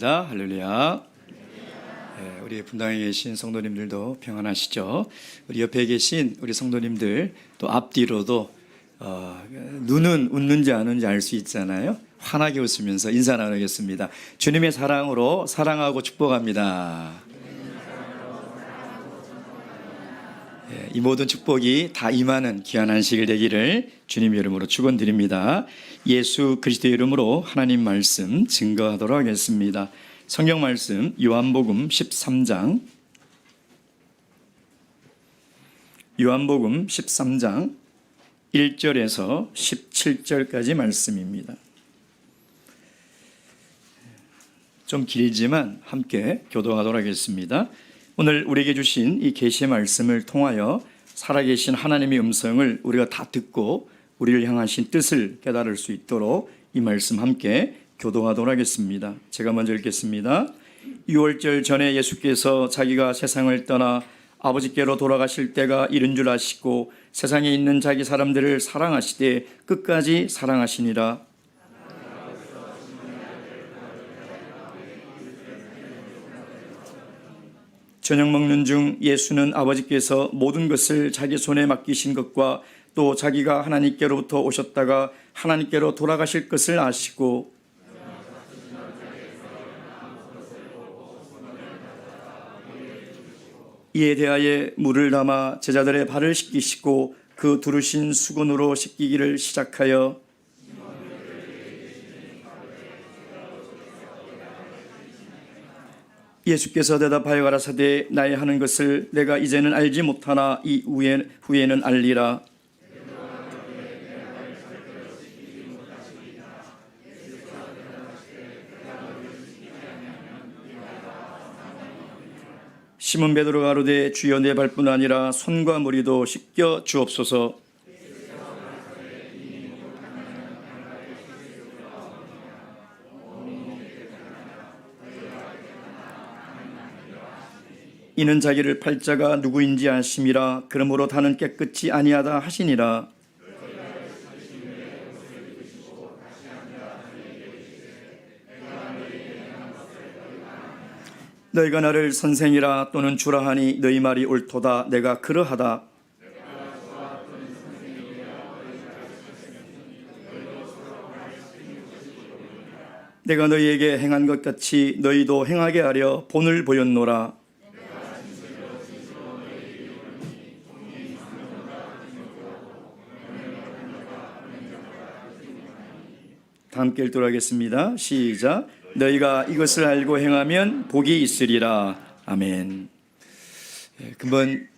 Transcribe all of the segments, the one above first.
반갑습니다. 할렐루야. 우리 분당에 계신 성도님들도 평안하시죠? 우리 옆에 계신 우리 성도님들 또 앞뒤로도 눈은 웃는지 안 웃는지 알 수 있잖아요. 환하게 웃으면서 인사 나누겠습니다. 주님의 사랑으로 사랑하고 축복합니다. 이 모든 축복이 다 임하는 귀한 안식일 되기를 주님 이름으로 축원드립니다. 예수 그리스도의 이름으로 하나님 말씀 증거하도록 하겠습니다. 성경 말씀 요한복음 13장 1절에서 17절까지 말씀입니다. 좀 길지만 함께 교도하도록 하겠습니다. 오늘 우리에게 주신 이 계시의 말씀을 통하여 살아계신 하나님의 음성을 우리가 다 듣고 우리를 향하신 뜻을 깨달을 수 있도록 이 말씀 함께 교도하도록 하겠습니다. 제가 먼저 읽겠습니다. 6월절 전에 예수께서 자기가 세상을 떠나 아버지께로 돌아가실 때가 이른 줄 아시고 세상에 있는 자기 사람들을 사랑하시되 끝까지 사랑하시니라. 저녁 먹는 중 예수는 아버지께서 모든 것을 자기 손에 맡기신 것과 또 자기가 하나님께로부터 오셨다가 하나님께로 돌아가실 것을 아시고 이에 대하여 물을 담아 제자들의 발을 씻기시고 그 두르신 수건으로 씻기기를 시작하여 예수께서 대답하여 가라사대 나의 하는 것을 내가 이제는 알지 못하나 이 후에는 알리라. 시몬 베드로가 가로되 주여 내 발뿐 아니라 손과 머리도 씻겨 주옵소서. 이는 자기를 팔 자가 누구인지 아심이라. 그러므로 다는 깨끗이 아니하다 하시니라. 너희가 나를 선생이라 또는 주라 하니 너희 말이 옳도다. 내가 그러하다. 내가 너희에게 행한 것 같이 너희도 행하게 하려 본을 보였노라. 다 함께 읽도록 하겠습니다. 시작. 너희가 이것을 알고 행하면 복이 있으리라. 아멘. 금번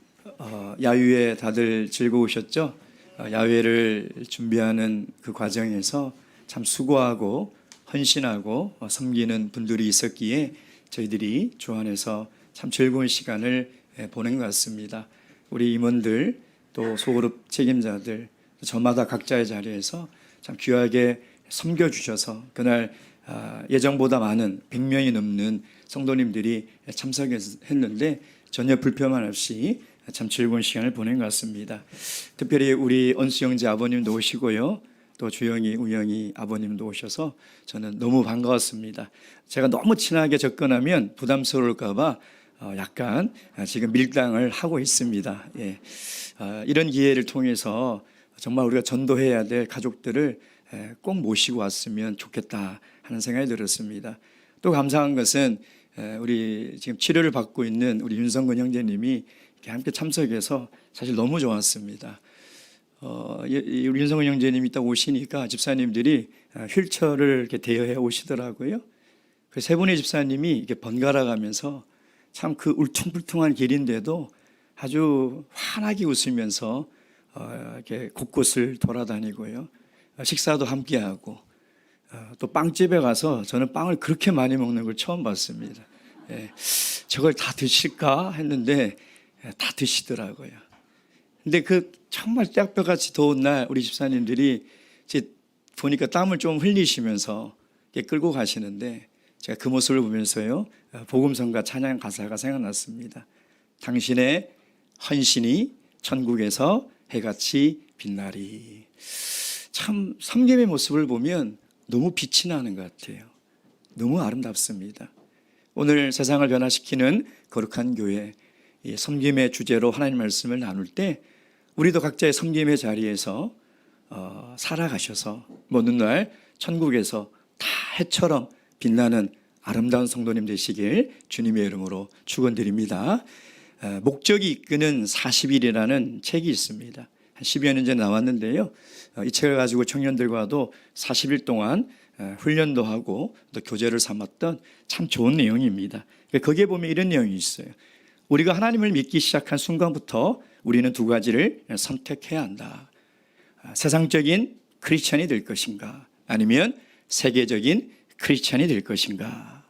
야유회 다들 즐거우셨죠? 야유회를 준비하는 그 과정에서 참 수고하고 헌신하고 섬기는 분들이 있었기에 저희들이 주 안에서 참 즐거운 시간을 보낸 것 같습니다. 우리 임원들 또 소그룹 책임자들 저마다 각자의 자리에서 참 귀하게 섬겨주셔서 그날 예정보다 많은 100명이 넘는 성도님들이 참석했는데 전혀 불편함 없이 참 즐거운 시간을 보낸 것 같습니다. 특별히 우리 언수 형제 아버님도 오시고요. 또 주영이, 우영이 아버님도 오셔서 저는 너무 반가웠습니다. 제가 너무 친하게 접근하면 부담스러울까 봐 약간 지금 밀당을 하고 있습니다. 이런 기회를 통해서 정말 우리가 전도해야 될 가족들을 꼭 모시고 왔으면 좋겠다 하는 생각이 들었습니다. 또 감사한 것은 우리 지금 치료를 받고 있는 우리 윤성근 형제님이 함께 참석해서 사실 너무 좋았습니다. 우리 윤성근 형제님이 딱 오시니까 집사님들이 휠체어를 이렇게 대여해 오시더라고요. 그 세 분의 집사님이 이렇게 번갈아 가면서 참 그 울퉁불퉁한 길인데도 아주 환하게 웃으면서 이렇게 곳곳을 돌아다니고요. 식사도 함께하고 또 빵집에 가서 저는 빵을 그렇게 많이 먹는 걸 처음 봤습니다. 저걸 다 드실까 했는데 다 드시더라고요. 근데 그 정말 떼약볕같이 더운 날 우리 집사님들이 이제 보니까 땀을 좀 흘리시면서 끌고 가시는데 제가 그 모습을 보면서요 복음성가 찬양 가사가 생각났습니다. 당신의 헌신이 천국에서 해같이 빛나리. 참 섬김의 모습을 보면 너무 빛이 나는 것 같아요. 너무 아름답습니다. 오늘 세상을 변화시키는 거룩한 교회, 이 섬김의 주제로 하나님 말씀을 나눌 때 우리도 각자의 섬김의 자리에서 살아가셔서 먼 날 천국에서 다 해처럼 빛나는 아름다운 성도님 되시길 주님의 이름으로 축원드립니다. 목적이 이끄는 40일이라는 책이 있습니다. 한 10여 년 전에 나왔는데요. 이 책을 가지고 청년들과도 40일 동안 훈련도 하고 또 교재를 삼았던 참 좋은 내용입니다. 거기에 보면 이런 내용이 있어요. 우리가 하나님을 믿기 시작한 순간부터 우리는 두 가지를 선택해야 한다. 세상적인 크리스천이 될 것인가, 아니면 세계적인 크리스천이 될 것인가.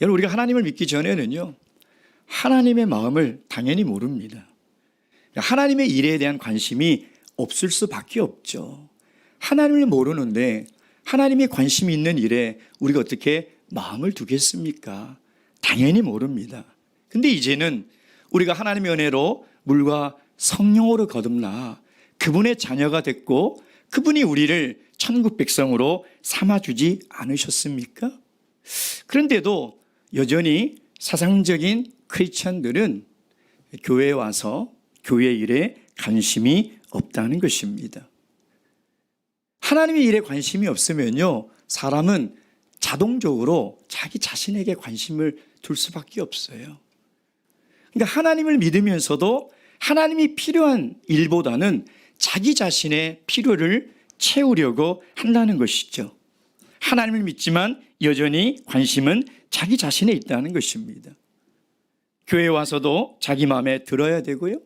여러분, 우리가 하나님을 믿기 전에는요, 하나님의 마음을 당연히 모릅니다. 하나님의 일에 대한 관심이 없을 수밖에 없죠. 하나님을 모르는데 하나님의 관심이 있는 일에 우리가 어떻게 마음을 두겠습니까? 당연히 모릅니다. 근데 이제는 우리가 하나님의 은혜로 물과 성령으로 거듭나 그분의 자녀가 됐고 그분이 우리를 천국 백성으로 삼아주지 않으셨습니까? 그런데도 여전히 사상적인 크리스천들은 교회에 와서 교회 일에 관심이 없다는 것입니다. 하나님의 일에 관심이 없으면요, 사람은 자동적으로 자기 자신에게 관심을 둘 수밖에 없어요. 그러니까 하나님을 믿으면서도 하나님이 필요한 일보다는 자기 자신의 필요를 채우려고 한다는 것이죠. 하나님을 믿지만 여전히 관심은 자기 자신에 있다는 것입니다. 교회에 와서도 자기 마음에 들어야 되고요,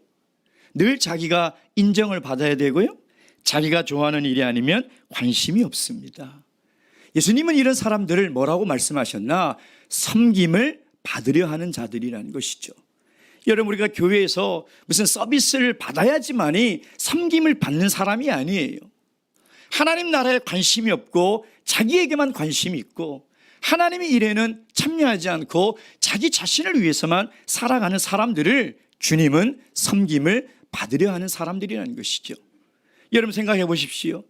늘 자기가 인정을 받아야 되고요, 자기가 좋아하는 일이 아니면 관심이 없습니다. 예수님은 이런 사람들을 뭐라고 말씀하셨나? 섬김을 받으려 하는 자들이라는 것이죠. 여러분, 우리가 교회에서 무슨 서비스를 받아야지만이 섬김을 받는 사람이 아니에요. 하나님 나라에 관심이 없고 자기에게만 관심이 있고 하나님의 일에는 참여하지 않고 자기 자신을 위해서만 살아가는 사람들을 주님은 섬김을 받으려 하는 사람들이라는 것이죠. 여러분, 생각해 보십시오.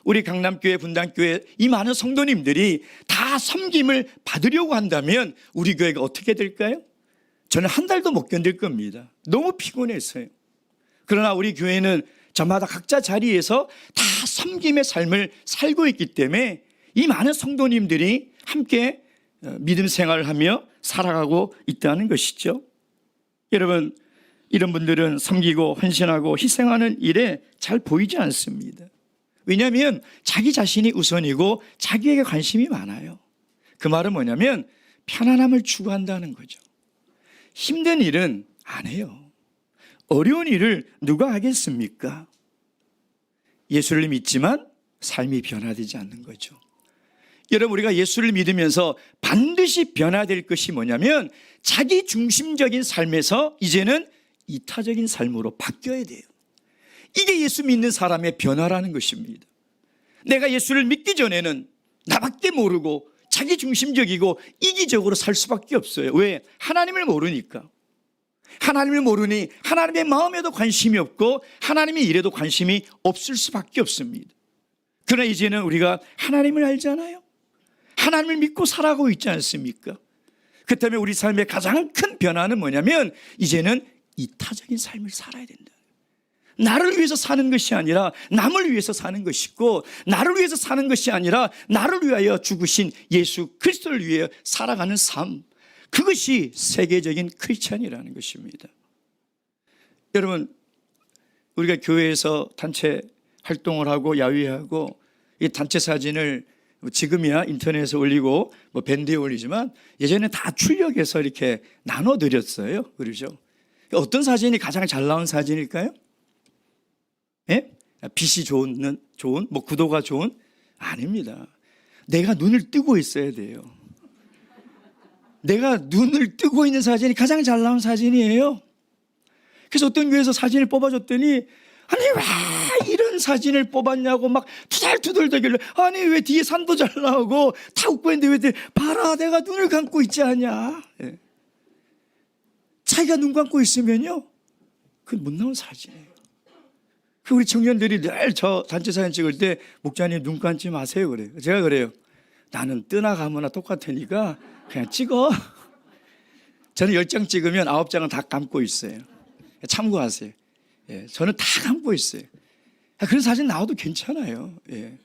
우리 강남교회, 분당교회 이 많은 성도님들이 다 섬김을 받으려고 한다면 우리 교회가 어떻게 될까요? 저는 한 달도 못 견딜 겁니다. 너무 피곤해서요. 그러나 우리 교회는 저마다 각자 자리에서 다 섬김의 삶을 살고 있기 때문에 이 많은 성도님들이 함께 믿음 생활을 하며 살아가고 있다는 것이죠. 여러분, 이런 분들은 섬기고 헌신하고 희생하는 일에 잘 보이지 않습니다. 왜냐하면 자기 자신이 우선이고 자기에게 관심이 많아요. 그 말은 뭐냐면 편안함을 추구한다는 거죠. 힘든 일은 안 해요. 어려운 일을 누가 하겠습니까? 예수를 믿지만 삶이 변화되지 않는 거죠. 여러분, 우리가 예수를 믿으면서 반드시 변화될 것이 뭐냐면 자기 중심적인 삶에서 이제는 이타적인 삶으로 바뀌어야 돼요. 이게 예수 믿는 사람의 변화라는 것입니다. 내가 예수를 믿기 전에는 나밖에 모르고 자기 중심적이고 이기적으로 살 수밖에 없어요. 왜? 하나님을 모르니까. 하나님을 모르니 하나님의 마음에도 관심이 없고 하나님의 일에도 관심이 없을 수밖에 없습니다. 그러나 이제는 우리가 하나님을 알잖아요. 하나님을 믿고 살아가고 있지 않습니까? 그렇다면 우리 삶의 가장 큰 변화는 뭐냐면 이제는 이타적인 삶을 살아야 된다. 나를 위해서 사는 것이 아니라 남을 위해서 사는 것이고, 나를 위해서 사는 것이 아니라 나를 위하여 죽으신 예수 그리스도를 위해 살아가는 삶, 그것이 세계적인 크리스천이라는 것입니다. 여러분, 우리가 교회에서 단체 활동을 하고 야유회하고 이 단체 사진을 지금이야 인터넷에 올리고 뭐 밴드에 올리지만 예전에 다 출력해서 이렇게 나눠드렸어요. 그러죠? 어떤 사진이 가장 잘 나온 사진일까요? 예? 빛이 좋은, 뭐 구도가 좋은? 아닙니다. 내가 눈을 뜨고 있어야 돼요. 내가 눈을 뜨고 있는 사진이 가장 잘 나온 사진이에요. 그래서 어떤 교회에서 사진을 뽑아줬더니 아니 왜 이런 사진을 뽑았냐고 막 투덜투덜대길래 아니 왜 뒤에 산도 잘 나오고 다 웃고 있는데 왜 봐라 내가 눈을 감고 있지 않냐. 예. 자기가 눈 감고 있으면요 그건 못 나온 사진이에요. 우리 청년들이 늘 저 단체 사진 찍을 때 목사님 눈 감지 마세요 그래요. 제가 그래요. 나는 떠나가거나 똑같으니까 그냥 찍어. 저는 10장 찍으면 9장은 다 감고 있어요. 참고하세요. 예, 저는 다 감고 있어요. 그런 사진 나와도 괜찮아요. 예.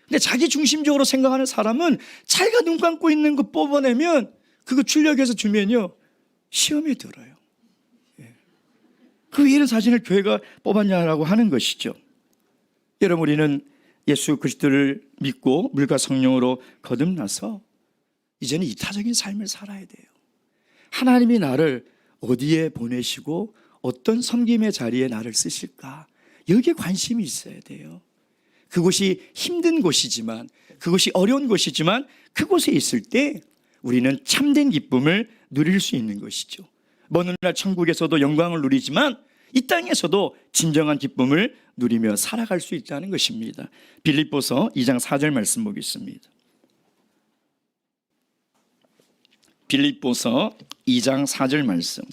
근데 자기 중심적으로 생각하는 사람은 자기가 눈 감고 있는 거 뽑아내면 그거 출력해서 주면요 시험에 들어요. 예. 그 이런 사진을 교회가 뽑았냐라고 하는 것이죠. 여러분, 우리는 예수 그리스도를 믿고 물과 성령으로 거듭나서 이제는 이타적인 삶을 살아야 돼요. 하나님이 나를 어디에 보내시고 어떤 섬김의 자리에 나를 쓰실까, 여기에 관심이 있어야 돼요. 그곳이 힘든 곳이지만, 그곳이 어려운 곳이지만 그곳에 있을 때 우리는 참된 기쁨을 누릴 수 있는 것이죠. 먼 훗날 천국에서도 영광을 누리지만 이 땅에서도 진정한 기쁨을 누리며 살아갈 수 있다는 것입니다. 빌립보서 2장 4절 말씀 보겠습니다. 빌립보서 2장 4절 말씀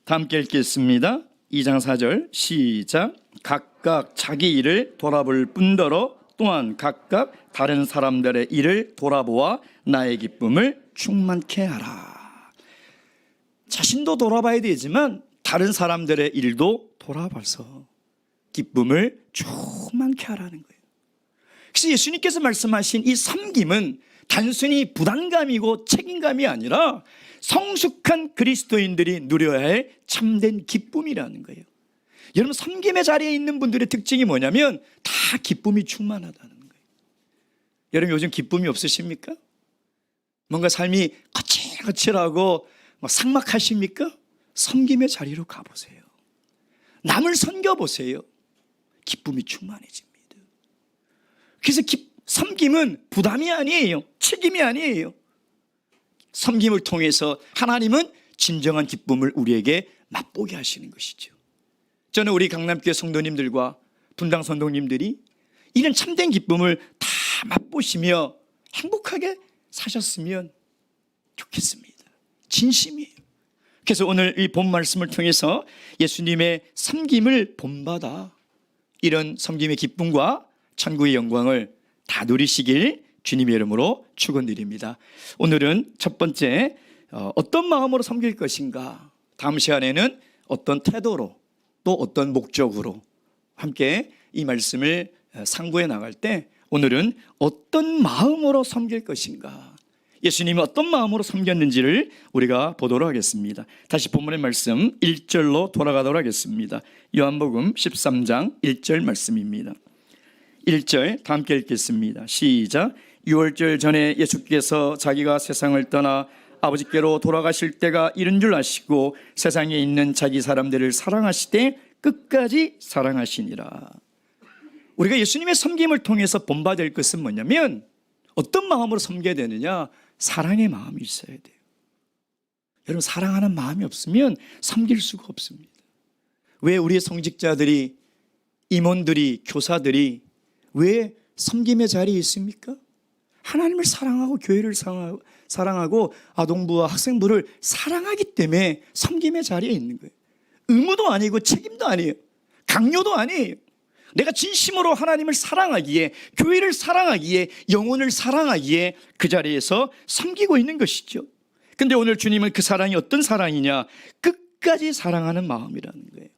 다 함께 읽겠습니다. 2장 4절 시작. 각각 자기 일을 돌아볼 뿐더러 또한 각각 다른 사람들의 일을 돌아보아 나의 기쁨을 충만케 하라. 자신도 돌아봐야 되지만 다른 사람들의 일도 돌아봐서 기쁨을 충만케 하라는 거예요. 그래서 예수님께서 말씀하신 이 섬김은 단순히 부담감이고 책임감이 아니라 성숙한 그리스도인들이 누려야 할 참된 기쁨이라는 거예요. 여러분, 섬김의 자리에 있는 분들의 특징이 뭐냐면 다 기쁨이 충만하다는 거예요. 여러분, 요즘 기쁨이 없으십니까? 뭔가 삶이 거칠거칠하고 삭막하십니까? 섬김의 자리로 가보세요. 남을 섬겨보세요. 기쁨이 충만해집니다. 그래서 섬김은 부담이 아니에요. 책임이 아니에요. 섬김을 통해서 하나님은 진정한 기쁨을 우리에게 맛보게 하시는 것이죠. 저는 우리 강남교회 성도님들과 분당 성도님들이 이런 참된 기쁨을 다 맛보시며 행복하게 사셨으면 좋겠습니다. 진심이에요. 그래서 오늘 이 본 말씀을 통해서 예수님의 섬김을 본받아 이런 섬김의 기쁨과 천국의 영광을 다 누리시길 주님의 이름으로 축원드립니다. 오늘은 첫 번째, 어떤 마음으로 섬길 것인가, 다음 시간에는 어떤 태도로 또 어떤 목적으로 함께 이 말씀을 상고해 나갈 때 오늘은 어떤 마음으로 섬길 것인가, 예수님이 어떤 마음으로 섬겼는지를 우리가 보도록 하겠습니다. 다시 본문의 말씀 1절로 돌아가도록 하겠습니다. 요한복음 13장 1절 말씀입니다. 1절 다 함께 읽겠습니다. 시작. 6월절 전에 예수께서 자기가 세상을 떠나 아버지께로 돌아가실 때가 이른 줄 아시고 세상에 있는 자기 사람들을 사랑하시되 끝까지 사랑하시니라. 우리가 예수님의 섬김을 통해서 본받을 것은 뭐냐면 어떤 마음으로 섬겨야 되느냐? 사랑의 마음이 있어야 돼요. 여러분, 사랑하는 마음이 없으면 섬길 수가 없습니다. 왜 우리의 성직자들이, 임원들이, 교사들이 왜 섬김의 자리에 있습니까? 하나님을 사랑하고 교회를 사랑하고 아동부와 학생부를 사랑하기 때문에 섬김의 자리에 있는 거예요. 의무도 아니고 책임도 아니에요. 강요도 아니에요. 내가 진심으로 하나님을 사랑하기에, 교회를 사랑하기에, 영혼을 사랑하기에 그 자리에서 섬기고 있는 것이죠. 근데 오늘 주님은 그 사랑이 어떤 사랑이냐? 끝까지 사랑하는 마음이라는 거예요.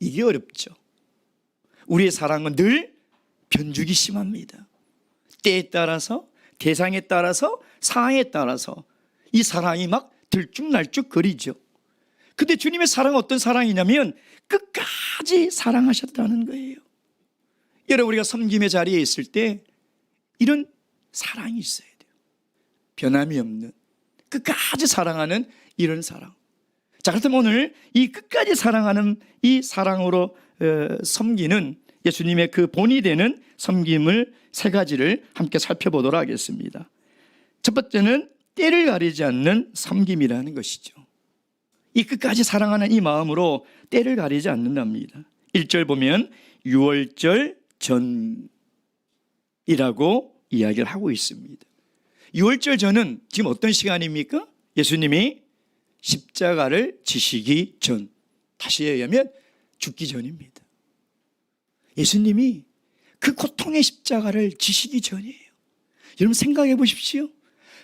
이게 어렵죠. 우리의 사랑은 늘 변죽이 심합니다. 때에 따라서, 대상에 따라서, 상황에 따라서 이 사랑이 막 들쭉날쭉 거리죠. 근데 주님의 사랑은 어떤 사랑이냐면 끝까지 사랑하셨다는 거예요. 여러분, 우리가 섬김의 자리에 있을 때 이런 사랑이 있어야 돼요. 변함이 없는, 끝까지 사랑하는 이런 사랑. 자, 그렇다면 오늘 이 끝까지 사랑하는 이 사랑으로 섬기는 예수님의 그 본이 되는 섬김을 세 가지를 함께 살펴보도록 하겠습니다. 첫 번째는 때를 가리지 않는 섬김이라는 것이죠. 이 끝까지 사랑하는 이 마음으로 때를 가리지 않는답니다. 1절 보면 6월절 전이라고 이야기를 하고 있습니다. 6월절 전은 지금 어떤 시간입니까? 예수님이 십자가를 지시기 전, 다시 얘기하면 죽기 전입니다. 예수님이 그 고통의 십자가를 지시기 전이에요. 여러분 생각해 보십시오.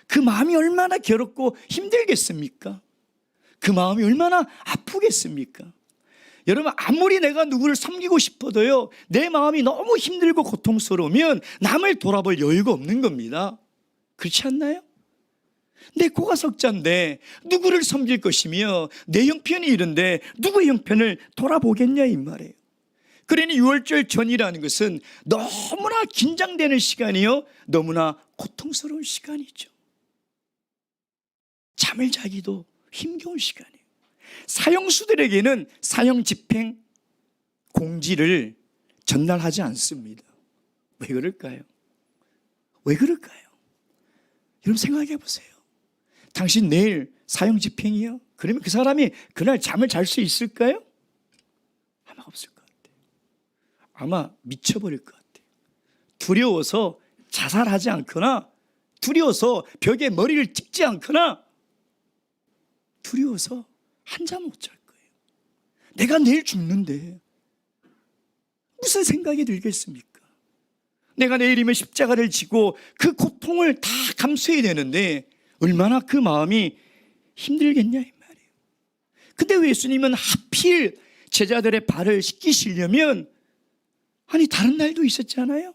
그 마음이 얼마나 괴롭고 힘들겠습니까? 그 마음이 얼마나 아프겠습니까? 여러분 아무리 내가 누구를 섬기고 싶어도요, 내 마음이 너무 힘들고 고통스러우면 남을 돌아볼 여유가 없는 겁니다. 그렇지 않나요? 내 코가 석자인데 누구를 섬길 것이며 내 형편이 이런데 누구의 형편을 돌아보겠냐 이 말이에요. 그러니 6월절 전이라는 것은 너무나 긴장되는 시간이요, 너무나 고통스러운 시간이죠. 잠을 자기도 힘겨운 시간이에요. 사형수들에게는 사형 집행 공지를 전달하지 않습니다. 왜 그럴까요? 왜 그럴까요? 여러분 생각해 보세요. 당신 내일 사형 집행이요? 그러면 그 사람이 그날 잠을 잘 수 있을까요? 아마 없을 것 같아요. 아마 미쳐버릴 것 같아요. 두려워서 자살하지 않거나, 두려워서 벽에 머리를 찍지 않거나, 두려워서 한잠 못 잘 거예요. 내가 내일 죽는데 무슨 생각이 들겠습니까? 내가 내일이면 십자가를 지고 그 고통을 다 감수해야 되는데 얼마나 그 마음이 힘들겠냐 이 말이에요. 근데 왜 예수님은 하필 제자들의 발을 씻기시려면, 아니 다른 날도 있었잖아요.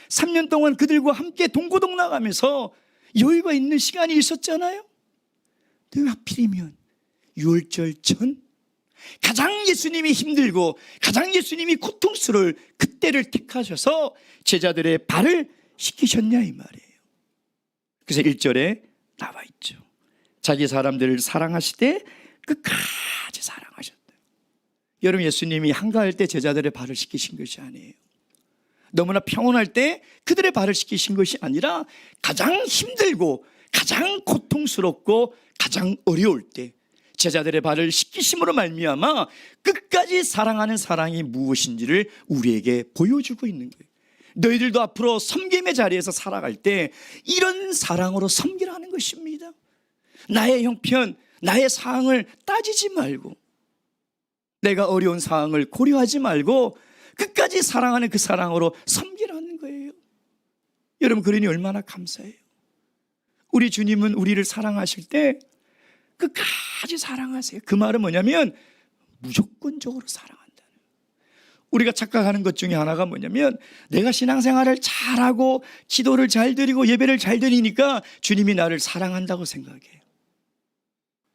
3년 동안 그들과 함께 동고동 나가면서 여유가 있는 시간이 있었잖아요. 근데 왜 하필이면 6월절 전 가장 예수님이 힘들고 가장 예수님이 고통스러울 그때를 택하셔서 제자들의 발을 씻기셨냐 이 말이에요. 그래서 1절에 나와 있죠. 자기 사람들을 사랑하시되 끝까지 사랑하셨다. 여러분 예수님이 한가할 때 제자들의 발을 씻기신 것이 아니에요. 너무나 평온할 때 그들의 발을 씻기신 것이 아니라 가장 힘들고 가장 고통스럽고 가장 어려울 때 제자들의 발을 씻기심으로 말미암아 끝까지 사랑하는 사랑이 무엇인지를 우리에게 보여주고 있는 거예요. 너희들도 앞으로 섬김의 자리에서 살아갈 때 이런 사랑으로 섬기라는 것입니다. 나의 형편, 나의 상황을 따지지 말고, 내가 어려운 상황을 고려하지 말고 끝까지 사랑하는 그 사랑으로 섬기라는 거예요. 여러분 그러니 얼마나 감사해요. 우리 주님은 우리를 사랑하실 때 끝까지 사랑하세요. 그 말은 뭐냐면 무조건적으로 사랑한다는 거예요. 우리가 착각하는 것 중에 하나가 뭐냐면 내가 신앙생활을 잘하고 기도를 잘 드리고 예배를 잘 드리니까 주님이 나를 사랑한다고 생각해요.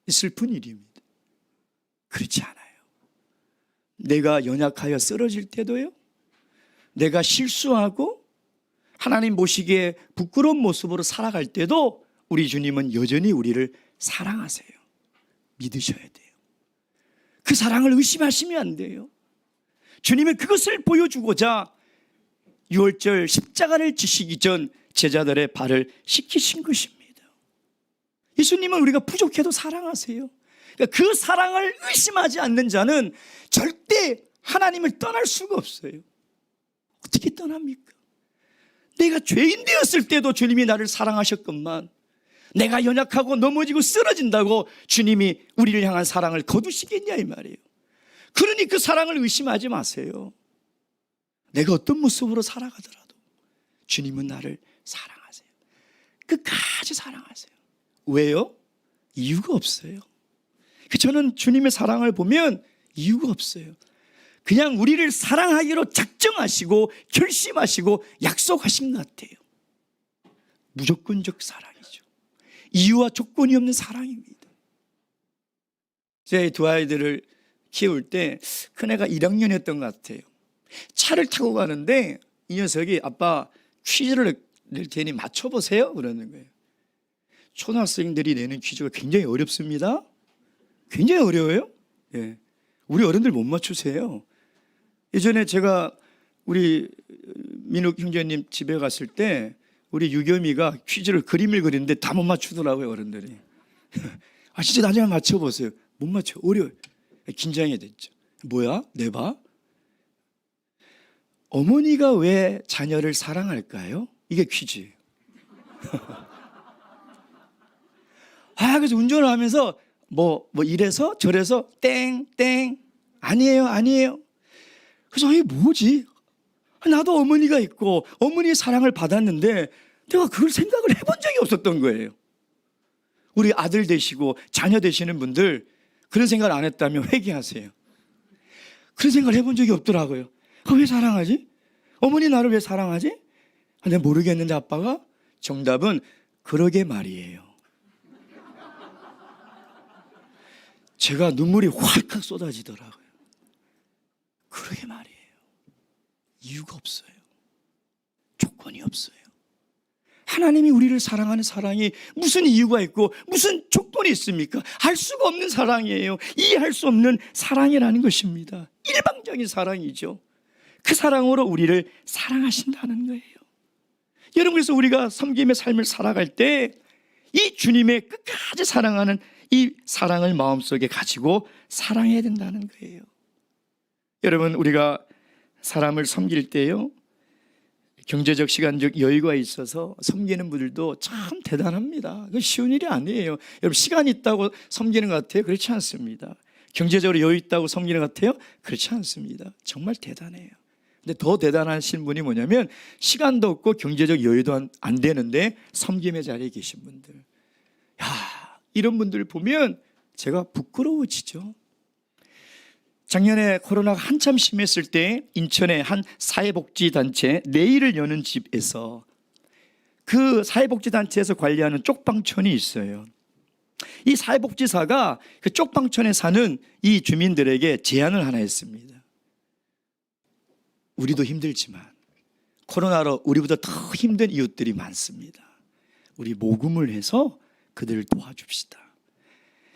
슬픈 일입니다. 그렇지 않아요. 내가 연약하여 쓰러질 때도요, 내가 실수하고 하나님 보시기에 부끄러운 모습으로 살아갈 때도 우리 주님은 여전히 우리를 사랑하세요. 믿으셔야 돼요. 그 사랑을 의심하시면 안 돼요. 주님은 그것을 보여주고자 6월절 십자가를 지시기 전 제자들의 발을 씻기신 것입니다. 예수님은 우리가 부족해도 사랑하세요. 그러니까 그 사랑을 의심하지 않는 자는 절대 하나님을 떠날 수가 없어요. 어떻게 떠납니까? 내가 죄인 되었을 때도 주님이 나를 사랑하셨건만, 내가 연약하고 넘어지고 쓰러진다고 주님이 우리를 향한 사랑을 거두시겠냐 이 말이에요. 그러니 그 사랑을 의심하지 마세요. 내가 어떤 모습으로 살아가더라도 주님은 나를 사랑하세요. 끝까지 사랑하세요. 왜요? 이유가 없어요. 저는 주님의 사랑을 보면 이유가 없어요. 그냥 우리를 사랑하기로 작정하시고 결심하시고 약속하신 것 같아요. 무조건적 사랑이죠. 이유와 조건이 없는 사랑입니다. 제 두 아이들을 키울 때 큰애가 1학년이었던 것 같아요. 차를 타고 가는데 이 녀석이 아빠 퀴즈를 낼 테니 맞춰보세요 그러는 거예요. 초등학생들이 내는 퀴즈가 굉장히 어렵습니다. 굉장히 어려워요. 예. 우리 어른들 못 맞추세요. 예전에 제가 우리 민욱 형제님 집에 갔을 때 우리 유겸이가 퀴즈를 그림을 그리는데 다 못 맞추더라고요 어른들이. 아 진짜 나중에 맞춰보세요. 못 맞춰. 어려워요. 긴장이 됐죠. 뭐야? 내봐. 어머니가 왜 자녀를 사랑할까요? 이게 퀴즈예요. 아 그래서 운전을 하면서 뭐 이래서 저래서 땡 아니에요. 그래서 이게 뭐지? 나도 어머니가 있고 어머니의 사랑을 받았는데 내가 그걸 생각을 해본 적이 없었던 거예요. 우리 아들 되시고 자녀 되시는 분들 그런 생각을 안 했다면 회개하세요. 그런 생각을 해본 적이 없더라고요. 왜 사랑하지? 어머니 나를 왜 사랑하지? 내가 모르겠는데 아빠가 정답은 그러게 말이에요. 제가 눈물이 활칵 쏟아지더라고요. 그러게 말이에요. 이유가 없어요. 조건이 없어요. 하나님이 우리를 사랑하는 사랑이 무슨 이유가 있고 무슨 조건이 있습니까? 알 수가 없는 사랑이에요. 이해할 수 없는 사랑이라는 것입니다. 일방적인 사랑이죠. 그 사랑으로 우리를 사랑하신다는 거예요. 여러분, 그래서 우리가 섬김의 삶을 살아갈 때 이 주님의 끝까지 사랑하는 이 사랑을 마음속에 가지고 사랑해야 된다는 거예요. 여러분, 우리가 사람을 섬길 때요, 경제적 시간적 여유가 있어서 섬기는 분들도 참 대단합니다. 그건 쉬운 일이 아니에요. 여러분, 시간이 있다고 섬기는 것 같아요? 그렇지 않습니다. 경제적으로 여유 있다고 섬기는 것 같아요? 그렇지 않습니다. 정말 대단해요. 근데 더 대단하신 분이 뭐냐면 시간도 없고 경제적 여유도 안 되는데 섬김의 자리에 계신 분들. 이런 분들 보면 제가 부끄러워지죠. 작년에 코로나가 한참 심했을 때 인천의 한 사회복지단체 내일을 여는 집에서 그 사회복지단체에서 관리하는 쪽방촌이 있어요. 이 사회복지사가 그 쪽방촌에 사는 이 주민들에게 제안을 하나 했습니다. 우리도 힘들지만 코로나로 우리보다 더 힘든 이웃들이 많습니다. 우리 모금을 해서 그들을 도와줍시다.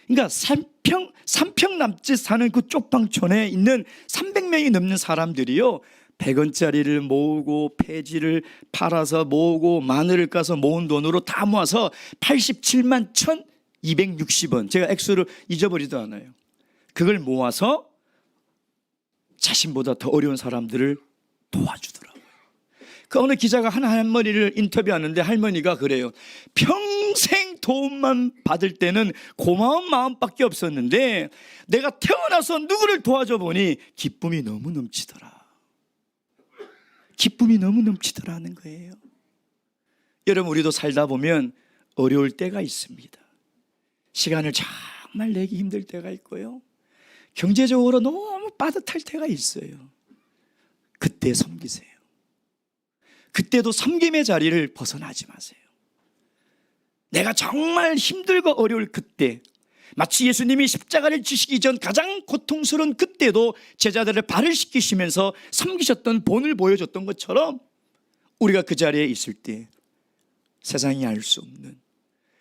그러니까 3평 남짓 사는 그 쪽방촌에 있는 300명이 넘는 사람들이요, 100원짜리를 모으고 폐지를 팔아서 모으고 마늘을 까서 모은 돈으로 다 모아서 87만 1,260원, 제가 액수를 잊어버리도 않아요. 그걸 모아서 자신보다 더 어려운 사람들을 도와주더라고요. 그 어느 기자가 한 할머니를 인터뷰하는데 할머니가 그래요. 평생 도움만 받을 때는 고마운 마음밖에 없었는데 내가 태어나서 누구를 도와줘 보니 기쁨이 너무 넘치더라. 기쁨이 너무 넘치더라는 거예요. 여러분, 우리도 살다 보면 어려울 때가 있습니다. 시간을 정말 내기 힘들 때가 있고요, 경제적으로 너무 빠듯할 때가 있어요. 그때 섬기세요. 그때도 섬김의 자리를 벗어나지 마세요. 내가 정말 힘들고 어려울 그때, 마치 예수님이 십자가를 지시기 전 가장 고통스러운 그때도 제자들을 발을 씻기시면서 섬기셨던 본을 보여줬던 것처럼 우리가 그 자리에 있을 때 세상이 알 수 없는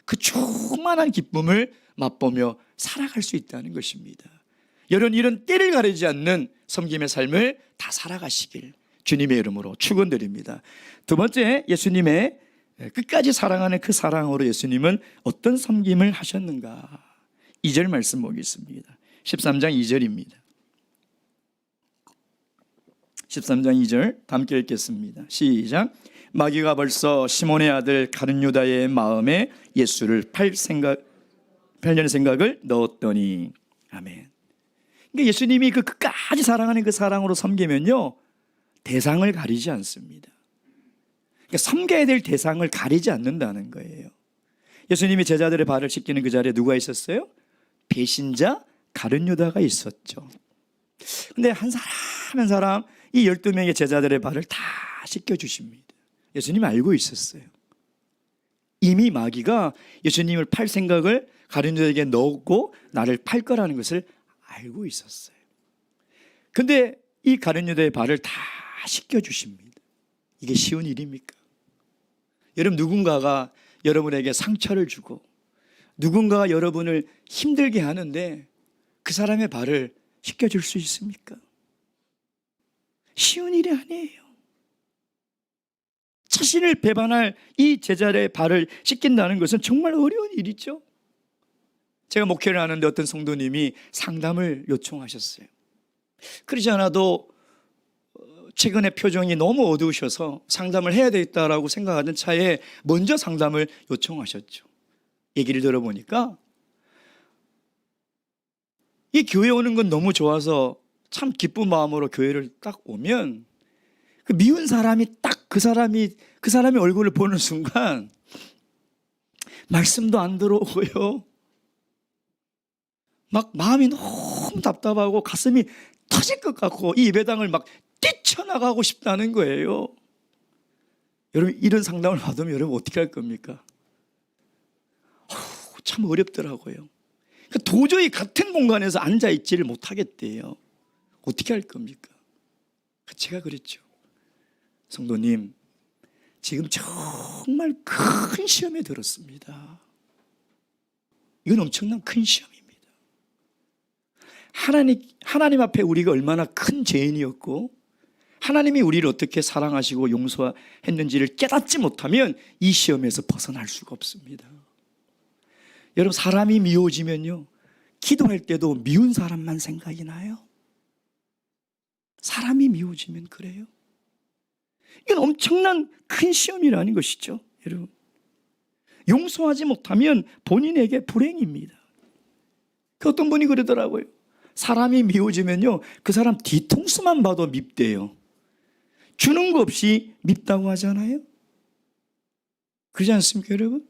그 충만한 기쁨을 맛보며 살아갈 수 있다는 것입니다. 여러분, 이런 때를 가리지 않는 섬김의 삶을 다 살아가시길 주님의 이름으로 축원드립니다. 두 번째, 예수님의 끝까지 사랑하는 그 사랑으로 예수님은 어떤 섬김을 하셨는가? 2절 말씀 보겠습니다. 13장 2절입니다. 13장 2절 함께 읽겠습니다. 시작. 마귀가 벌써 시몬의 아들 가룟 유다의 마음에 예수를 팔려는 생각을 넣었더니. 아멘. 그러니까 예수님이 그 끝까지 사랑하는 그 사랑으로 섬기면요, 대상을 가리지 않습니다. 그러니까 섬겨야 될 대상을 가리지 않는다는 거예요. 예수님이 제자들의 발을 씻기는 그 자리에 누가 있었어요? 배신자 가룟 유다가 있었죠. 근데 한 사람 한 사람 이 12명의 제자들의 발을 다 씻겨주십니다. 예수님 알고 있었어요. 이미 마귀가 예수님을 팔 생각을 가룟 유다에게 넣었고 나를 팔 거라는 것을 알고 있었어요. 근데 이 가룟 유다의 발을 다 씻겨주십니다. 이게 쉬운 일입니까? 여러분, 누군가가 여러분에게 상처를 주고 누군가가 여러분을 힘들게 하는데 그 사람의 발을 씻겨줄 수 있습니까? 쉬운 일이 아니에요. 자신을 배반할 이 제자의 발을 씻긴다는 것은 정말 어려운 일이죠. 제가 목회를 하는데 어떤 성도님이 상담을 요청하셨어요. 그러지 않아도 최근에 표정이 너무 어두우셔서 상담을 해야 되겠다라고 생각하던 차에 먼저 상담을 요청하셨죠. 얘기를 들어보니까 이 교회 오는 건 너무 좋아서 참 기쁜 마음으로 교회를 딱 오면 그 미운 사람이 딱 그 사람의 얼굴을 보는 순간 말씀도 안 들어오고요. 막 마음이 너무 답답하고 가슴이 터질 것 같고 이 예배당을 막 뛰쳐나가고 싶다는 거예요. 여러분, 이런 상담을 받으면 여러분 어떻게 할 겁니까? 참 어렵더라고요. 그러니까 도저히 같은 공간에서 앉아있지를 못하겠대요. 어떻게 할 겁니까? 제가 그랬죠. 성도님, 지금 정말 큰 시험에 들었습니다. 이건 엄청난 큰 시험입니다. 하나님 앞에 우리가 얼마나 큰 죄인이었고 하나님이 우리를 어떻게 사랑하시고 용서했는지를 깨닫지 못하면 이 시험에서 벗어날 수가 없습니다. 여러분, 사람이 미워지면요, 기도할 때도 미운 사람만 생각이 나요. 사람이 미워지면 그래요. 이건 엄청난 큰 시험이라는 것이죠. 여러분, 용서하지 못하면 본인에게 불행입니다. 그 어떤 분이 그러더라고요. 사람이 미워지면요, 그 사람 뒤통수만 봐도 밉대요. 주는 거 없이 밉다고 하잖아요. 그러지 않습니까, 여러분?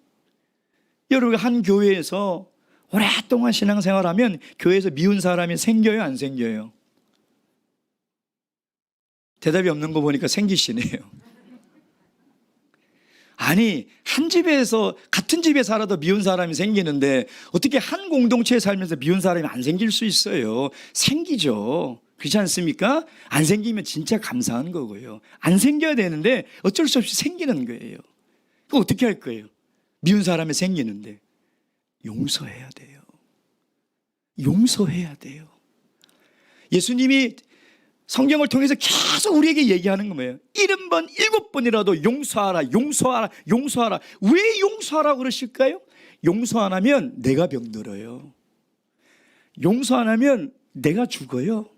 여러분, 한 교회에서 오랫동안 신앙생활하면 교회에서 미운 사람이 생겨요, 안 생겨요? 대답이 없는 거 보니까 생기시네요. 아니, 한 집에서 같은 집에 살아도 미운 사람이 생기는데 어떻게 한 공동체에 살면서 미운 사람이 안 생길 수 있어요? 생기죠. 그렇지 않습니까? 안 생기면 진짜 감사한 거고요. 안 생겨야 되는데 어쩔 수 없이 생기는 거예요. 그거 어떻게 할 거예요? 미운 사람이 생기는데 용서해야 돼요. 용서해야 돼요. 예수님이 성경을 통해서 계속 우리에게 얘기하는 건 뭐예요? 70번, 7번이라도 용서하라, 용서하라, 용서하라. 왜 용서하라고 그러실까요? 용서 안 하면 내가 병들어요. 용서 안 하면 내가 죽어요.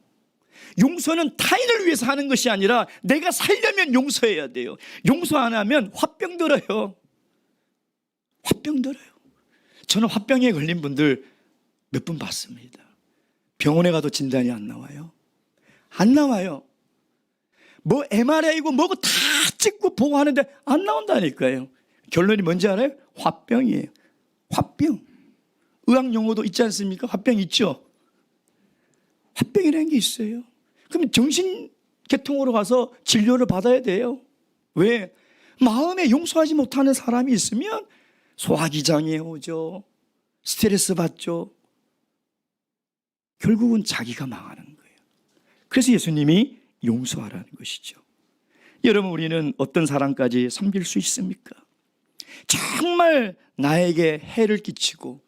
용서는 타인을 위해서 하는 것이 아니라 내가 살려면 용서해야 돼요. 용서 안 하면 화병 들어요. 화병 들어요. 저는 화병에 걸린 분들 몇 분 봤습니다. 병원에 가도 진단이 안 나와요. 안 나와요. 뭐 MRI고 뭐고 다 찍고 보고 하는데 안 나온다니까요. 결론이 뭔지 알아요? 화병이에요. 화병. 의학 용어도 있지 않습니까? 화병 있죠. 화병이라는 게 있어요. 그러면 정신계통으로 가서 진료를 받아야 돼요. 왜? 마음에 용서하지 못하는 사람이 있으면 소화기장애 오죠. 스트레스 받죠. 결국은 자기가 망하는 거예요. 그래서 예수님이 용서하라는 것이죠. 여러분, 우리는 어떤 사람까지 섬길 수 있습니까? 정말 나에게 해를 끼치고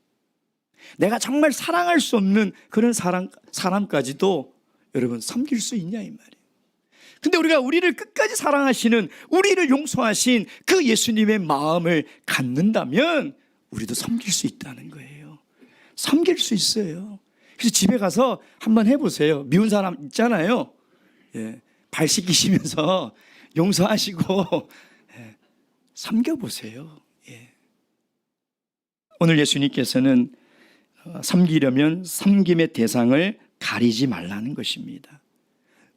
내가 정말 사랑할 수 없는 그런 사람까지도 여러분 섬길 수 있냐 이 말이에요. 근데 우리가 우리를 끝까지 사랑하시는, 우리를 용서하신 그 예수님의 마음을 갖는다면 우리도 섬길 수 있다는 거예요. 섬길 수 있어요. 그래서 집에 가서 한번 해보세요. 미운 사람 있잖아요. 예, 발 씻기시면서 용서하시고 섬겨보세요. 예. 오늘 예수님께서는 섬기려면 섬김의 대상을 가리지 말라는 것입니다.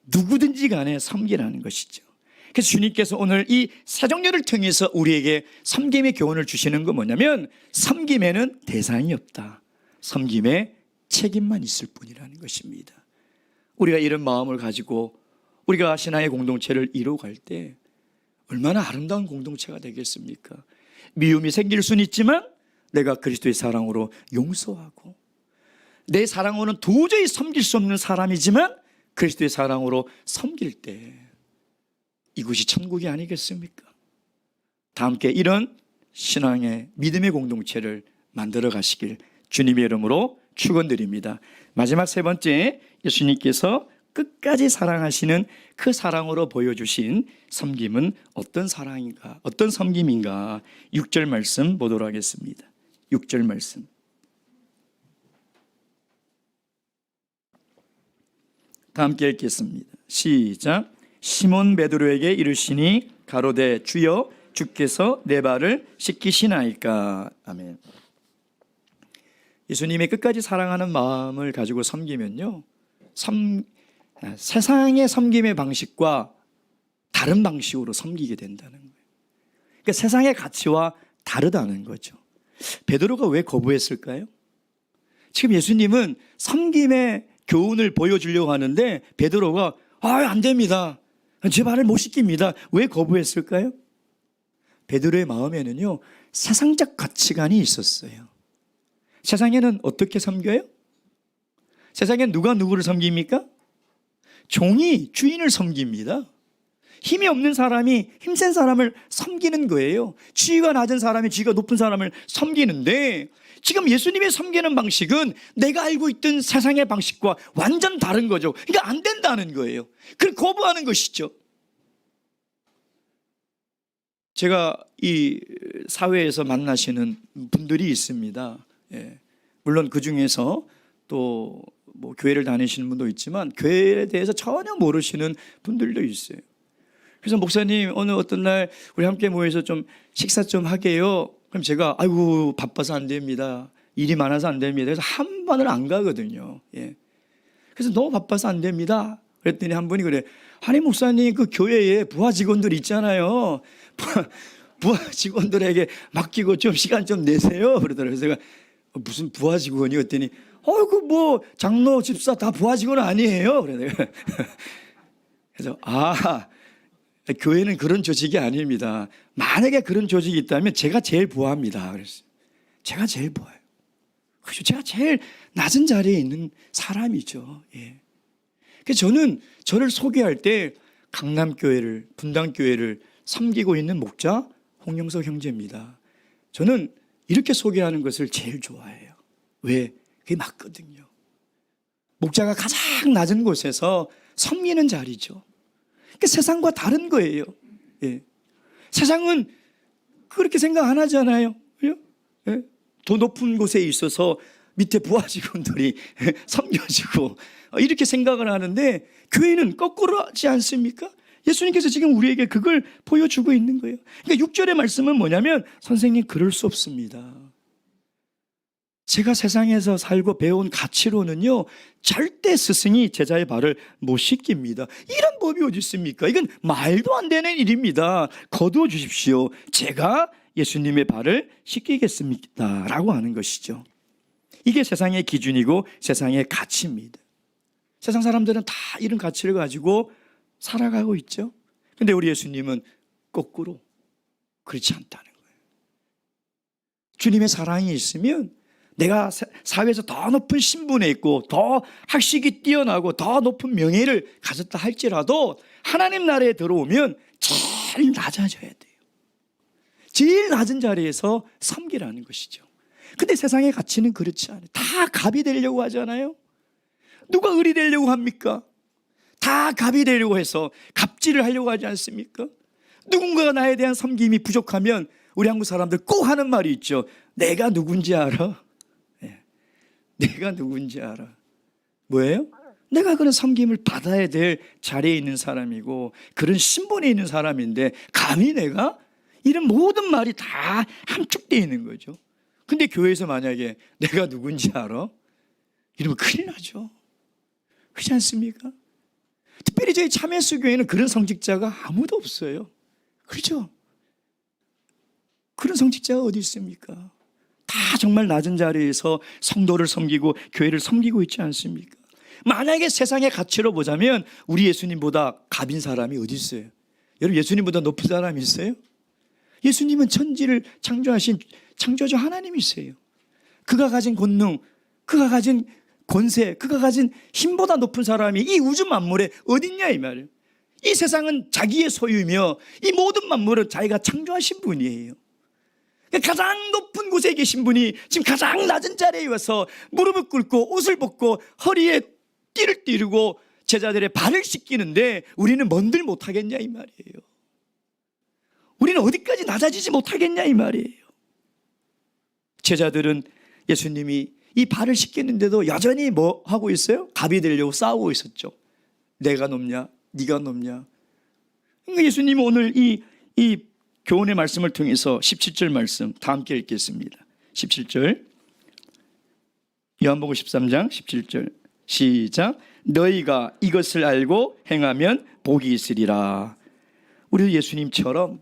누구든지 간에 섬기라는 것이죠. 그래서 주님께서 오늘 이 사정년을 통해서 우리에게 섬김의 교훈을 주시는 건 뭐냐면, 섬김에는 대상이 없다. 섬김에 책임만 있을 뿐이라는 것입니다. 우리가 이런 마음을 가지고 우리가 신앙의 공동체를 이루어갈 때 얼마나 아름다운 공동체가 되겠습니까? 미움이 생길 수는 있지만 내가 그리스도의 사랑으로 용서하고, 내 사랑으로는 도저히 섬길 수 없는 사람이지만 그리스도의 사랑으로 섬길 때 이곳이 천국이 아니겠습니까? 다 함께 이런 신앙의 믿음의 공동체를 만들어 가시길 주님의 이름으로 축원드립니다. 마지막 세 번째, 예수님께서 끝까지 사랑하시는 그 사랑으로 보여주신 섬김은 어떤 사랑인가, 어떤 섬김인가? 6절 말씀 보도록 하겠습니다. 6절 말씀. 다 함께 읽겠습니다. 시작. 시몬 베드로에게 이르시니 가로되 주여 주께서 내 발을 씻기시나이까. 아멘. 예수님의 끝까지 사랑하는 마음을 가지고 섬기면요, 세상의 섬김의 방식과 다른 방식으로 섬기게 된다는 거예요. 그러니까 세상의 가치와 다르다는 거죠. 베드로가 왜 거부했을까요? 지금 예수님은 섬김의 교훈을 보여주려고 하는데 베드로가 안 됩니다. 제 발을 못 씻깁니다. 왜 거부했을까요? 베드로의 마음에는요, 세상적 가치관이 있었어요. 세상에는 어떻게 섬겨요? 세상엔 누가 누구를 섬깁니까? 종이 주인을 섬깁니다. 힘이 없는 사람이 힘센 사람을 섬기는 거예요. 지위가 낮은 사람이 지위가 높은 사람을 섬기는데, 지금 예수님의 섬기는 방식은 내가 알고 있던 세상의 방식과 완전 다른 거죠. 그러니까 안 된다는 거예요. 그걸 거부하는 것이죠. 제가 이 사회에서 만나시는 분들이 있습니다. 물론 그 중에서 또 뭐 교회를 다니시는 분도 있지만 교회에 대해서 전혀 모르시는 분들도 있어요. 그래서 목사님, 오늘 어떤 날 우리 함께 모여서 좀 식사 좀 하게요. 그럼 제가 아이고 바빠서 안 됩니다. 일이 많아서 안 됩니다. 그래서 한 번을 안 가거든요. 그래서 너무 바빠서 안 됩니다. 그랬더니 한 분이 그래, 아니 목사님, 그 교회에 부하 직원들 있잖아요. 부하 직원들에게 맡기고 좀 시간 좀 내세요. 그러더라고요. 그래서 제가 무슨 부하 직원이? 그랬더니 그 뭐 장로 집사 다 부하 직원 아니에요. 그래서 교회는 그런 조직이 아닙니다. 만약에 그런 조직이 있다면 제가 제일 부하입니다. 그랬어요. 제가 제일 부하예요. 그렇죠. 제가 제일 낮은 자리에 있는 사람이죠. 그래서 저는 저를 소개할 때 강남교회를, 분당교회를 섬기고 있는 목자 홍영석 형제입니다. 저는 이렇게 소개하는 것을 제일 좋아해요. 왜? 그게 맞거든요. 목자가 가장 낮은 곳에서 섬기는 자리죠. 그러니까 세상과 다른 거예요. 세상은 그렇게 생각 안 하잖아요. 더 높은 곳에 있어서 밑에 부하 직원들이 섬겨지고 이렇게 생각을 하는데, 교회는 거꾸로 하지 않습니까? 예수님께서 지금 우리에게 그걸 보여주고 있는 거예요. 그러니까 6절의 말씀은 뭐냐면, 선생님 그럴 수 없습니다. 제가 세상에서 살고 배운 가치로는요, 절대 스승이 제자의 발을 못 씻깁니다. 이런 법이 어디 있습니까? 이건 말도 안 되는 일입니다. 거두어 주십시오. 제가 예수님의 발을 씻기겠습니다 라고 하는 것이죠. 이게 세상의 기준이고 세상의 가치입니다. 세상 사람들은 다 이런 가치를 가지고 살아가고 있죠. 근데 우리 예수님은 거꾸로 그렇지 않다는 거예요. 주님의 사랑이 있으면 내가 사회에서 더 높은 신분에 있고 더 학식이 뛰어나고 더 높은 명예를 가졌다 할지라도 하나님 나라에 들어오면 제일 낮아져야 돼요. 제일 낮은 자리에서 섬기라는 것이죠. 근데 세상의 가치는 그렇지 않아요. 다 갑이 되려고 하잖아요. 누가 을이 되려고 합니까? 다 갑이 되려고 해서 갑질을 하려고 하지 않습니까? 누군가가 나에 대한 섬김이 부족하면 우리 한국 사람들 꼭 하는 말이 있죠. 내가 누군지 알아? 내가 누군지 알아. 뭐예요? 내가 그런 섬김을 받아야 될 자리에 있는 사람이고 그런 신분에 있는 사람인데 감히 내가? 이런 모든 말이 다 함축되어 있는 거죠. 근데 교회에서 만약에 내가 누군지 알아? 이러면 큰일 나죠. 그렇지 않습니까? 특별히 저희 참예수교회는 그런 성직자가 아무도 없어요. 그렇죠? 그런 성직자가 어디 있습니까? 다 정말 낮은 자리에서 성도를 섬기고 교회를 섬기고 있지 않습니까? 만약에 세상의 가치로 보자면 우리 예수님보다 갑인 사람이 어디 있어요? 여러분, 예수님보다 높은 사람이 있어요? 예수님은 천지를 창조하신 창조주 하나님이세요. 그가 가진 권능, 그가 가진 권세, 그가 가진 힘보다 높은 사람이 이 우주 만물에 어딨냐 이 말이에요. 이 세상은 자기의 소유이며 이 모든 만물은 자기가 창조하신 분이에요. 가장 높은 곳에 계신 분이 지금 가장 낮은 자리에 와서 무릎을 꿇고 옷을 벗고 허리에 띠를 띠르고 제자들의 발을 씻기는데 우리는 뭔들 못하겠냐 이 말이에요. 우리는 어디까지 낮아지지 못하겠냐 이 말이에요. 제자들은 예수님이 이 발을 씻겼는데도 여전히 뭐 하고 있어요? 갑이 되려고 싸우고 있었죠. 내가 높냐? 네가 높냐? 그러니까 예수님이 오늘 이 교훈의 말씀을 통해서 17절 말씀 다 함께 읽겠습니다. 17절 요한복음 13장 17절 시작. 너희가 이것을 알고 행하면 복이 있으리라. 우리 예수님처럼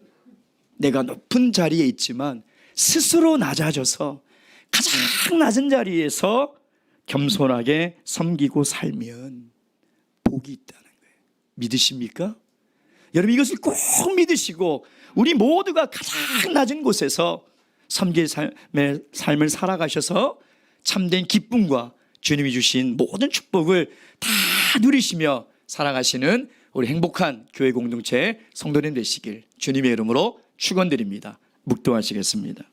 내가 높은 자리에 있지만 스스로 낮아져서 가장 낮은 자리에서 겸손하게 섬기고 살면 복이 있다는 거예요. 믿으십니까? 여러분, 이것을 꼭 믿으시고 우리 모두가 가장 낮은 곳에서 섬길 삶을 살아가셔서 참된 기쁨과 주님이 주신 모든 축복을 다 누리시며 살아가시는 우리 행복한 교회 공동체 성도님 되시길 주님의 이름으로 축원드립니다. 묵도하시겠습니다.